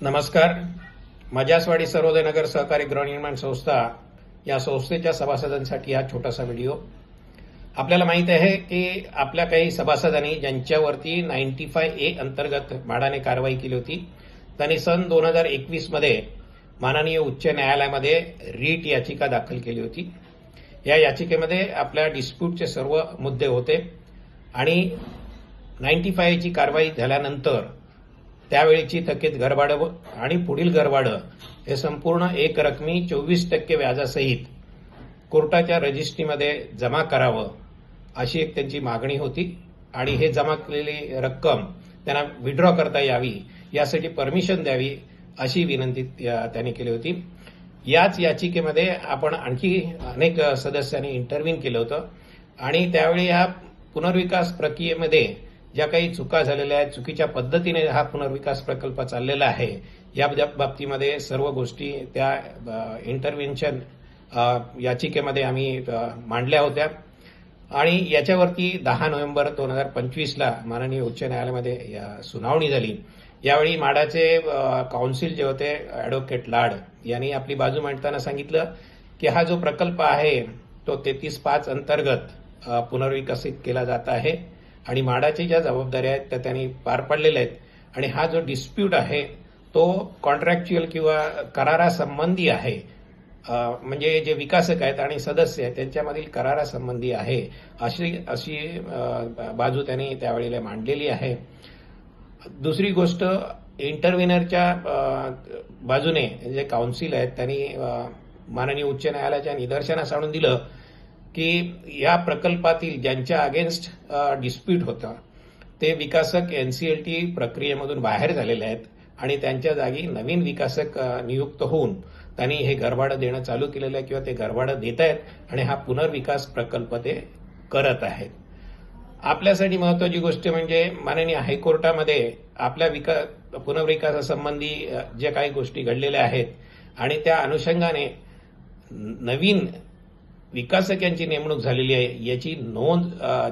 नमस्कार. मजासवाडी सर्वोदय नगर सहकारी गृहनिर्माण संस्था या संस्थेच्या सभासदांसाठी हा छोटासा व्हिडिओ. आपल्याला माहित आहे की आपल्या काही सभासदांनी ज्यांच्यावरती 95A अंतर्गत म्हाडाने कारवाई केली होती त्यांनी सन 2021 मध्ये माननीय उच्च न्यायालयामध्ये रीट याचिका दाखल केली होती. या याचिकेमध्ये आपल्या डिस्प्यूटचे सर्व मुद्दे होते आणि 95A ची कारवाई झाल्यानंतर त्यावेळीची थकीत घरभाडं आणि पुढील घरभाडं हे संपूर्ण एक रकमी 24% व्याजासहित कोर्टाच्या रजिस्ट्रीमध्ये जमा करावं अशी एक त्यांची मागणी होती आणि हे जमा केलेली रक्कम त्यांना विड्रॉ करता यावी यासाठी परमिशन द्यावी अशी विनंती त्यांनी केली होती. याच याचिकेमध्ये आपण आणखी अनेक सदस्यांनी इंटरव्ह्यू केलं होतं आणि त्यावेळी या पुनर्विकास प्रक्रियेमध्ये ज्या काही चुका झालेल्या आहेत, चुकीच्या पद्धतीने हा पुनर्विकास प्रकल्प चाललेला आहे, या बाबतीमध्ये सर्व गोष्टी त्या इंटरव्हेन्शन याचिकेमध्ये आम्ही मांडल्या होत्या आणि याच्यावरती 10 नोव्हेंबर 2025ला माननीय उच्च न्यायालयामध्ये सुनावणी झाली. यावेळी म्हाडाचे काउन्सिल जे होते ॲडव्होकेट लाड यांनी आपली बाजू मांडताना सांगितलं की हा जो प्रकल्प आहे तो 33/5 अंतर्गत पुनर्विकसित केला जात आहे आणि म्हाडाची ज्या जबाबदाऱ्या आहेत त्या त्यांनी पार पाडलेल्या आहेत आणि हा जो डिस्प्यूट आहे तो कॉन्ट्रॅक्च्युअल किंवा करारासंबंधी आहे, म्हणजे जे विकासक आहेत आणि सदस्य आहेत त्यांच्यामधील करारासंबंधी आहे अशी बाजू त्यांनी त्यावेळेला मांडलेली आहे. दुसरी गोष्ट, इंटरव्हेनरच्या बाजूने जे काउन्सिल आहेत त्यांनी माननीय उच्च न्यायालयाच्या निदर्शनास आणून दिलं की या प्रकल्पातील ज्यांच्या अगेन्स्ट डिस्प्यूट होता ते विकासक एनसीएलटी प्रक्रियेमधून बाहेर झालेले आहेत आणि त्यांच्या जागी नवीन विकासक नियुक्त होऊन त्यांनी हे घरभाडं देणं चालू केलेलं आहे किंवा ते घरभाडं देत आहेत आणि हा पुनर्विकास प्रकल्प ते करत आहेत. आपल्यासाठी महत्वाची गोष्ट म्हणजे माननीय हायकोर्टामध्ये आपल्या पुनर्विकासासंबंधी ज्या काही गोष्टी घडलेल्या आहेत आणि त्या अनुषंगाने नवीन विकासक यांची नेमणूक झालेली आहे याची नोंद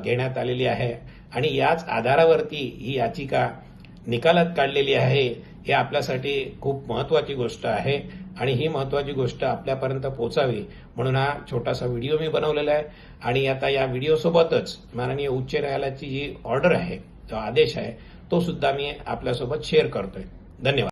घेण्यात आलेली आहे आणि याच आधारावरती ही याचिका निकालात काढलेली आहे. हे आपल्यासाठी खूप महत्वाची गोष्ट आहे आणि ही महत्वाची गोष्ट आपल्यापर्यंत पोहोचावी म्हणून हा छोटासा व्हिडिओ मी बनवलेला आहे आणि आता या व्हिडिओसोबतच माननीय उच्च न्यायालयाची जी ऑर्डर आहे, जो आदेश आहे, तो सुद्धा मी आपल्यासोबत शेअर करतोय. धन्यवाद.